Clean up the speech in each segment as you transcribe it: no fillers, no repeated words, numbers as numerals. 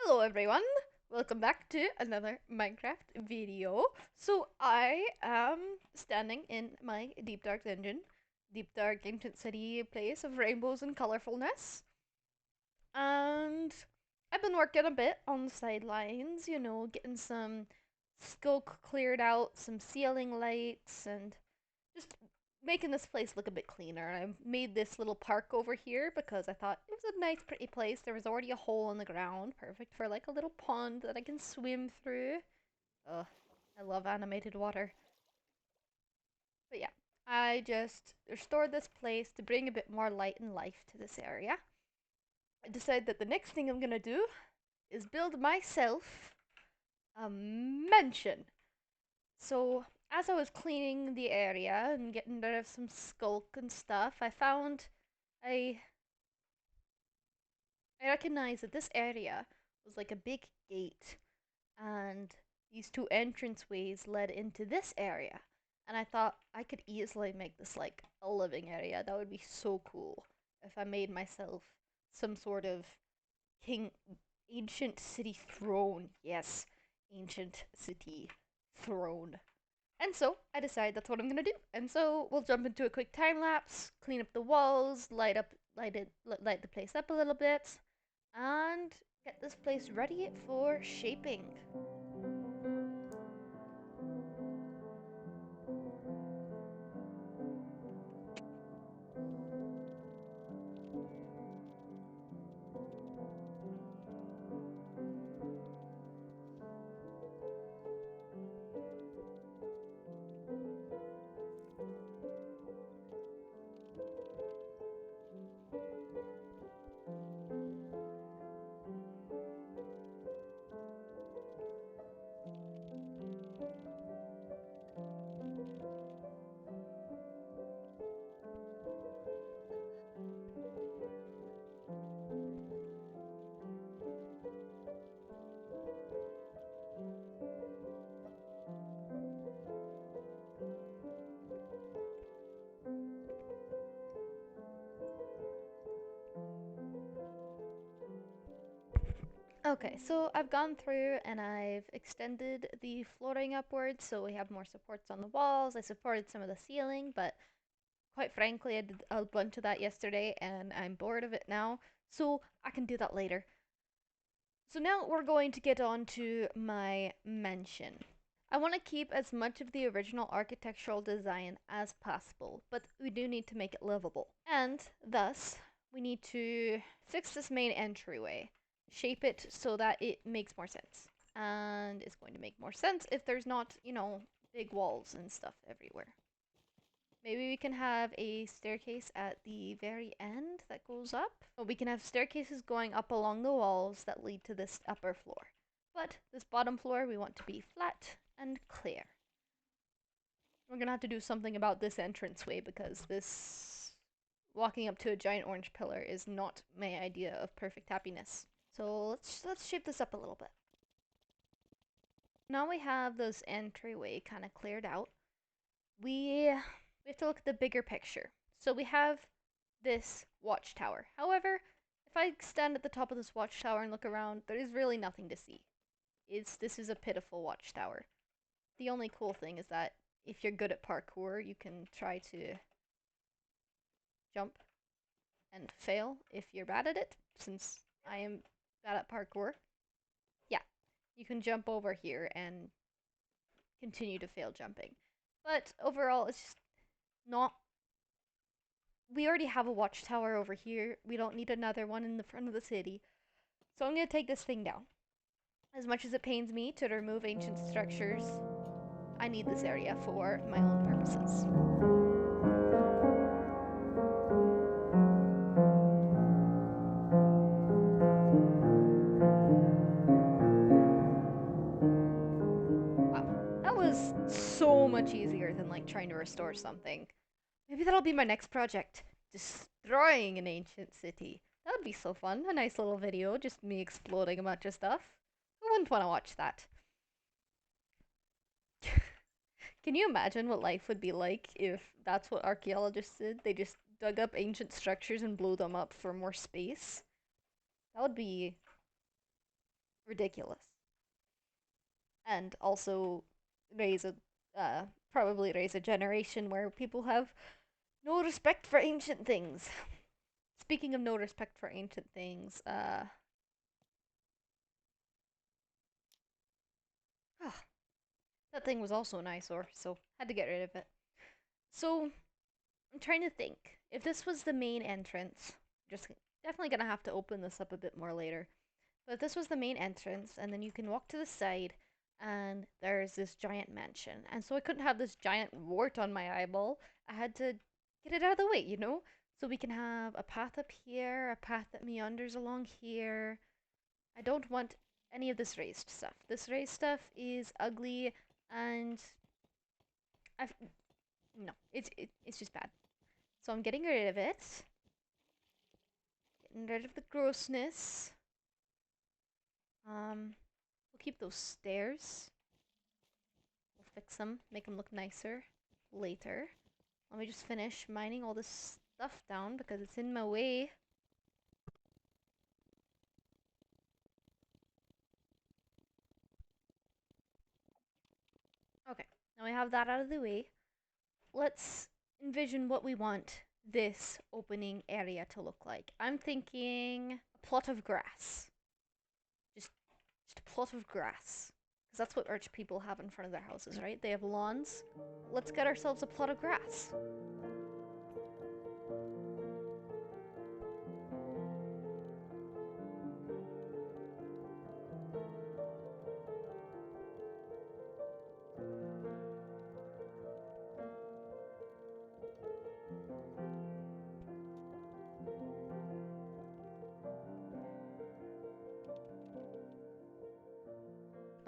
Hello everyone, welcome back to another Minecraft video. So I am standing in my deep dark dungeon, deep dark ancient city place of rainbows and colorfulness. And I've been working a bit on the sidelines, getting some smoke cleared out, some ceiling lights, and just making this place look a bit cleaner. I made this little park over here because I thought it was a nice, pretty place. There was already a hole in the ground, perfect for like a little pond that I can swim through. Ugh, I love animated water. But yeah, I just restored this place to bring a bit more light and life to this area. I decided that the next thing I'm gonna do is build myself a mansion. So, as I was cleaning the area and getting rid of some skulk and stuff, I I recognized that this area was like a big gate, and these two entranceways led into this area. And I thought I could easily make this like a living area. That would be so cool if I made myself some sort of king ancient city throne. Yes, ancient city throne. And so I decide that's what I'm gonna do. And so we'll jump into a quick time lapse, clean up the walls, light the place up a little bit, and get this place ready for shaping. Okay, so I've gone through and I've extended the flooring upwards so we have more supports on the walls. I supported some of the ceiling, but quite frankly, I did a bunch of that yesterday and I'm bored of it now, so I can do that later. So now we're going to get on to my mansion. I want to keep as much of the original architectural design as possible, but we do need to make it livable. And thus, we need to fix this main entryway, shape it so that it makes more sense. And it's going to make more sense if there's not, big walls and stuff everywhere. Maybe we can have a staircase at the very end that goes up. Or we can have staircases going up along the walls that lead to this upper floor. But this bottom floor we want to be flat and clear. We're gonna have to do something about this entranceway because this walking up to a giant orange pillar is not my idea of perfect happiness. So let's shape this up a little bit. Now we have this entryway kind of cleared out. We have to look at the bigger picture. So we have this watchtower. However, if I stand at the top of this watchtower and look around, there is really nothing to see. This is a pitiful watchtower. The only cool thing is that if you're good at parkour, you can try to jump and fail if you're bad at it, since I am bad at parkour. Yeah, you can jump over here and continue to fail jumping. But overall, it's just not. We already have a watchtower over here. We don't need another one in the front of the city. So I'm going to take this thing down. As much as it pains me to remove ancient structures, I need this area for my own purposes. Wow, that was so much easier than like trying to restore something. Maybe that'll be my next project. Destroying an ancient city. That would be so fun. A nice little video, just me exploding a bunch of stuff. Who wouldn't want to watch that? Can you imagine what life would be like if that's what archaeologists did? They just dug up ancient structures and blew them up for more space? That would be ridiculous. And also raise a probably raise a generation where people have no respect for ancient things. Speaking of no respect for ancient things, ah, that thing was also an eyesore, so had to get rid of it. So I'm trying to think. If this was the main entrance, just definitely gonna have to open this up a bit more later. But if this was the main entrance, and then you can walk to the side, and there's this giant mansion. And so I couldn't have this giant wart on my eyeball. I had to get it out of the way, you know? So we can have a path up here, a path that meanders along here. I don't want any of this raised stuff. This raised stuff is ugly, and I've no, it's just bad. So I'm getting rid of it. Getting rid of the grossness. We'll keep those stairs. We'll fix them, make them look nicer later. Let me just finish mining all this stuff down because it's in my way. Okay, now we have that out of the way. Let's envision what we want this opening area to look like. I'm thinking a plot of grass. Just, just a plot of grass. Because that's what rich people have in front of their houses, right? They have lawns. Let's get ourselves a plot of grass.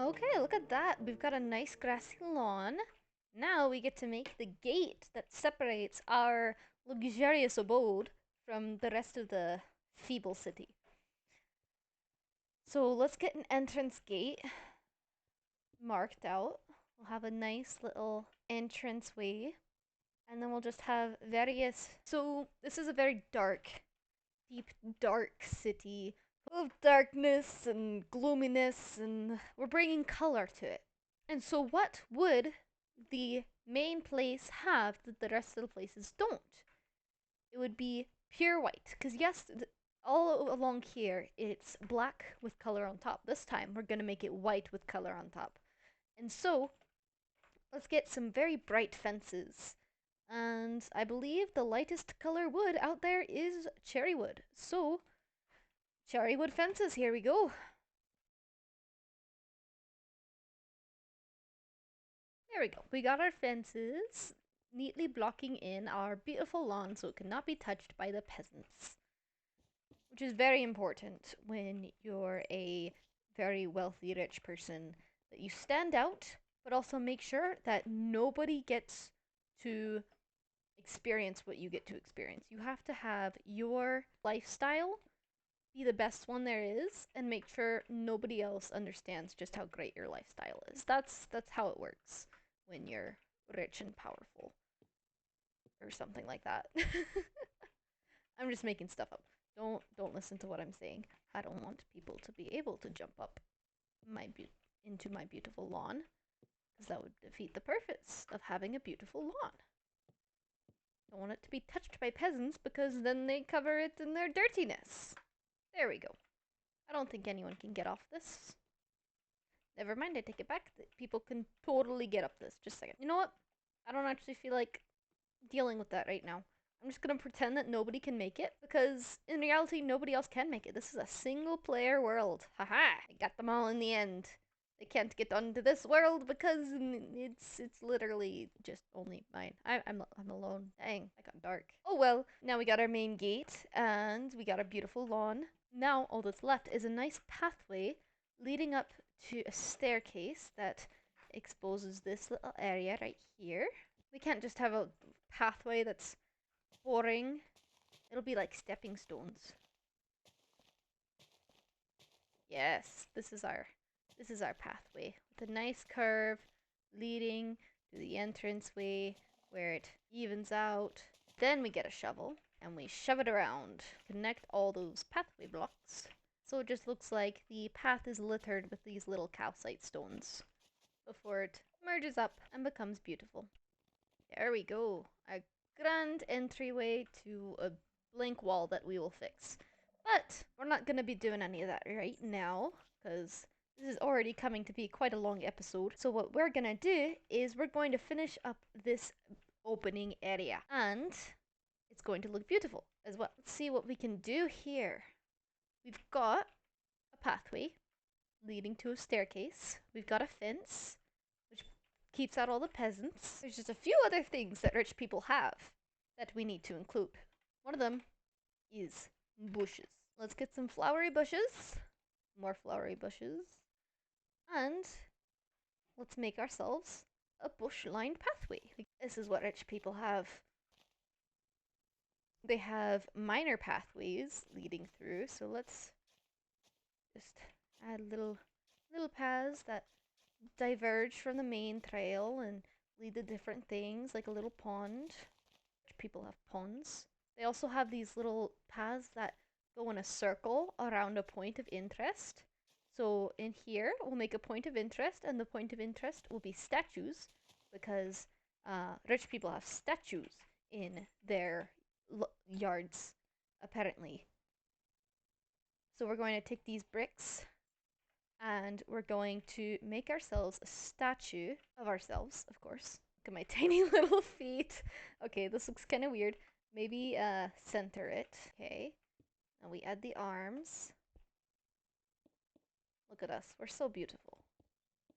Okay, look at that. We've got a nice grassy lawn. Now we get to make the gate that separates our luxurious abode from the rest of the feeble city. So let's get an entrance gate marked out. We'll have a nice little entrance way. And then we'll just have various. So this is a very dark, deep, dark city full of darkness and gloominess, and we're bringing color to it. And so, what would the main place have that the rest of the places don't? It would be pure white. Because, yes, all along here, it's black with color on top. This time, we're going to make it white with color on top. And so, let's get some very bright fences. And I believe the lightest color wood out there is cherry wood. So, cherry wood fences, here we go. There we go. We got our fences neatly blocking in our beautiful lawn so it cannot be touched by the peasants. Which is very important when you're a very wealthy, rich person, that you stand out, but also make sure that nobody gets to experience what you get to experience. You have to have your lifestyle be the best one there is and make sure nobody else understands just how great your lifestyle is. That's how it works when you're rich and powerful or something like that. I'm just making stuff up. Don't listen to what I'm saying. I don't want people to be able to jump up into my beautiful lawn because that would defeat the purpose of having a beautiful lawn. Don't want it to be touched by peasants because then they cover it in their dirtiness. There we go. I don't think anyone can get off this. Never mind, I take it back. People can totally get up this. Just a second. You know what? I don't actually feel like dealing with that right now. I'm just gonna pretend that nobody can make it because in reality, nobody else can make it. This is a single player world. Haha! I got them all in the end. They can't get onto this world because it's literally just only mine. I'm alone. Dang, I got dark. Oh well. Now we got our main gate and we got a beautiful lawn. Now all that's left is a nice pathway leading up to a staircase that exposes this little area right here. We can't just have a pathway that's boring. It'll be like stepping stones. Yes, this is our pathway with a nice curve leading to the entranceway where it evens out. Then we get a shovel and we shove it around. Connect all those pathway blocks So it just looks like the path is littered with these little calcite stones before it merges up and becomes beautiful. There we go. A grand entryway to a blank wall that we will fix. But we're not going to be doing any of that right now because this is already coming to be quite a long episode. So what we're going to do is we're going to finish up this opening area and it's going to look beautiful as well. Let's see what we can do here. We've got a pathway leading to a staircase. We've got a fence, which keeps out all the peasants. There's just a few other things that rich people have that we need to include. One of them is bushes. Let's get some flowery bushes. More flowery bushes. And let's make ourselves a bush-lined pathway. This is what rich people have. They have minor pathways leading through, so let's just add little paths that diverge from the main trail and lead to different things, like a little pond. People have ponds. They also have these little paths that go in a circle around a point of interest. So in here, we'll make a point of interest, and the point of interest will be statues, because rich people have statues in their yards, apparently. So we're going to take these bricks and we're going to make ourselves a statue of ourselves, of course. Look at my tiny little feet. Okay, this looks kind of weird. Maybe center it. Okay. Now we add the arms. Look at us. We're so beautiful.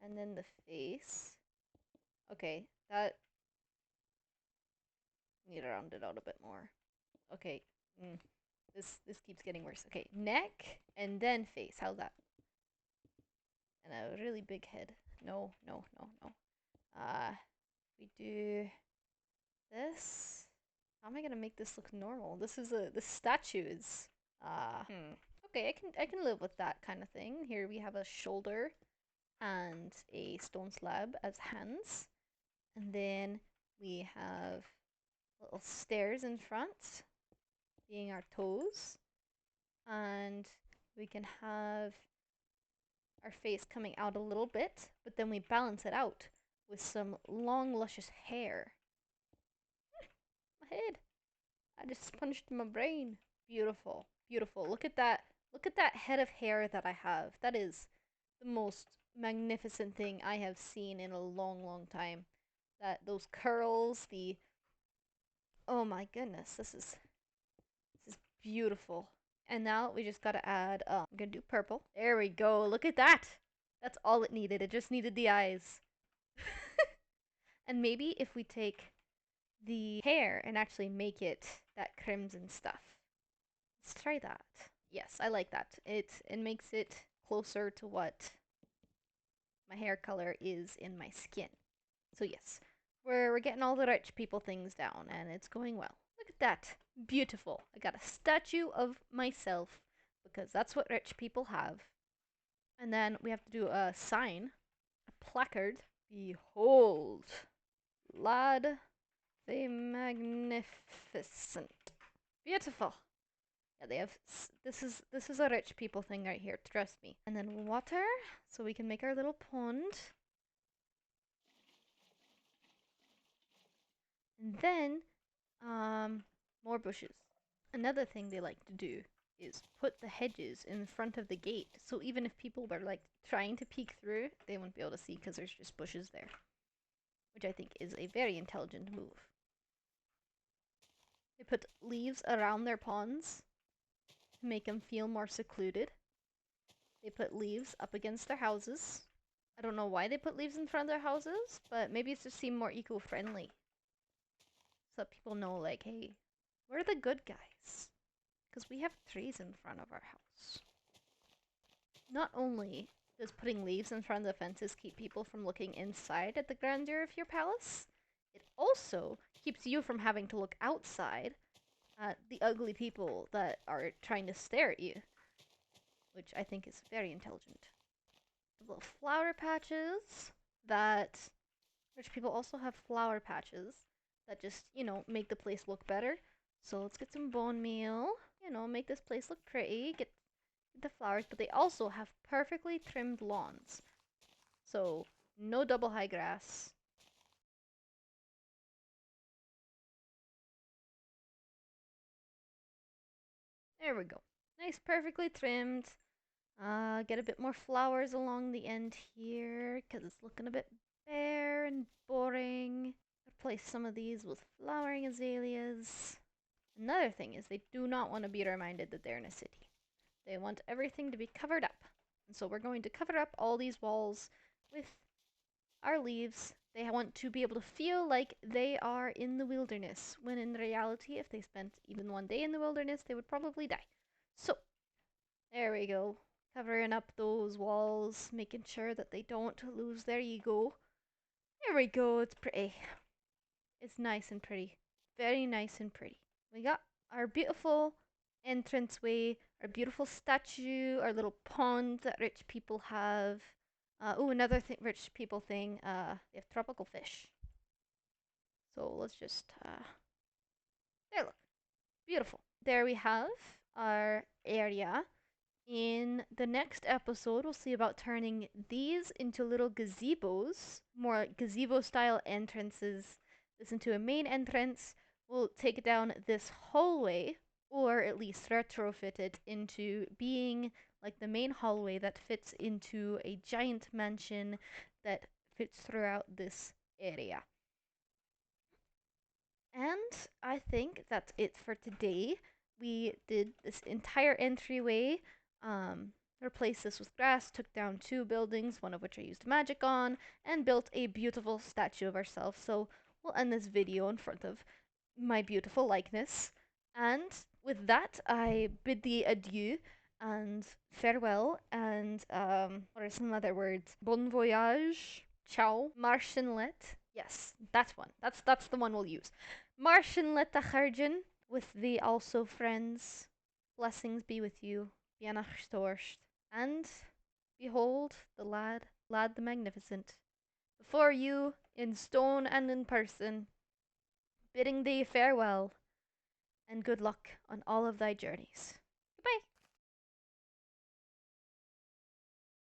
And then the face. Okay, that need to round it out a bit more. Okay. This keeps getting worse. Okay, neck and then face. How's that? And a really big head. No. We do this. How am I gonna make this look normal? The statues. Okay, I can live with that kind of thing. Here we have a shoulder and a stone slab as hands. And then we have little stairs in front, being our toes. And we can have our face coming out a little bit, but then we balance it out with some long, luscious hair. My head. I just sponged my brain. Beautiful. Beautiful. Look at that. Look at that head of hair that I have. That is the most magnificent thing I have seen in a long, long time. Those curls, oh my goodness, this is beautiful. And now we just gotta add, I'm gonna do purple. There we go. Look at that. That's all it needed. It just needed the eyes. And maybe if we take the hair and actually make it that crimson stuff. Let's try that. Yes, I like that. It makes it closer to what my hair color is in my skin. So yes, we're getting all the rich people things down and it's going well. Look at that. Beautiful. I got a statue of myself because that's what rich people have. And then we have to do a sign, a placard. Behold, Lad the Magnificent. Beautiful. Yeah, they have. This is a rich people thing right here. Trust me. And then water, so we can make our little pond. And then, more bushes. Another thing they like to do is put the hedges in front of the gate, so even if people were like trying to peek through, they wouldn't be able to see because there's just bushes there, which I think is a very intelligent move. They put leaves around their ponds to make them feel more secluded. They put leaves up against their houses. I don't know why they put leaves in front of their houses, but maybe it's to seem more eco-friendly. So that people know, like, hey, we're the good guys. Because we have trees in front of our house. Not only does putting leaves in front of the fences keep people from looking inside at the grandeur of your palace, it also keeps you from having to look outside at the ugly people that are trying to stare at you, which I think is very intelligent. The little flower patches that rich people also have flower patches that just, make the place look better. So let's get some bone meal, make this place look pretty, get the flowers, but they also have perfectly trimmed lawns. So, no double high grass. There we go. Nice, perfectly trimmed. Get a bit more flowers along the end here because it's looking a bit bare and boring. Replace some of these with flowering azaleas. Another thing is they do not want to be reminded that they're in a city. They want everything to be covered up. And so we're going to cover up all these walls with our leaves. They want to be able to feel like they are in the wilderness, when in reality, if they spent even one day in the wilderness, they would probably die. So, there we go. Covering up those walls, making sure that they don't lose their ego. There we go, it's pretty. It's nice and pretty. Very nice and pretty. We got our beautiful entranceway, our beautiful statue, our little pond that rich people have. Oh, another rich people thing. They have tropical fish. So let's just there. Look, beautiful. There we have our area. In the next episode, we'll see about turning these into little gazebos, more gazebo style entrances. This into a main entrance. We'll take down this hallway, or at least retrofit it into being like the main hallway that fits into a giant mansion that fits throughout this area. And I think that's it for today. We did this entire entryway, replaced this with grass, took down two buildings, one of which I used magic on, and built a beautiful statue of ourselves. So we'll end this video in front of my beautiful likeness. And with that, I bid thee adieu and farewell, and what are some other words? Bon voyage, ciao, Martianlet. Yes, that's one. That's the one we'll use. Martianlet Acharjan with thee also, friends. Blessings be with you. Bianach Storst. And behold the lad the magnificent, before you in stone and in person, bidding thee farewell and good luck on all of thy journeys.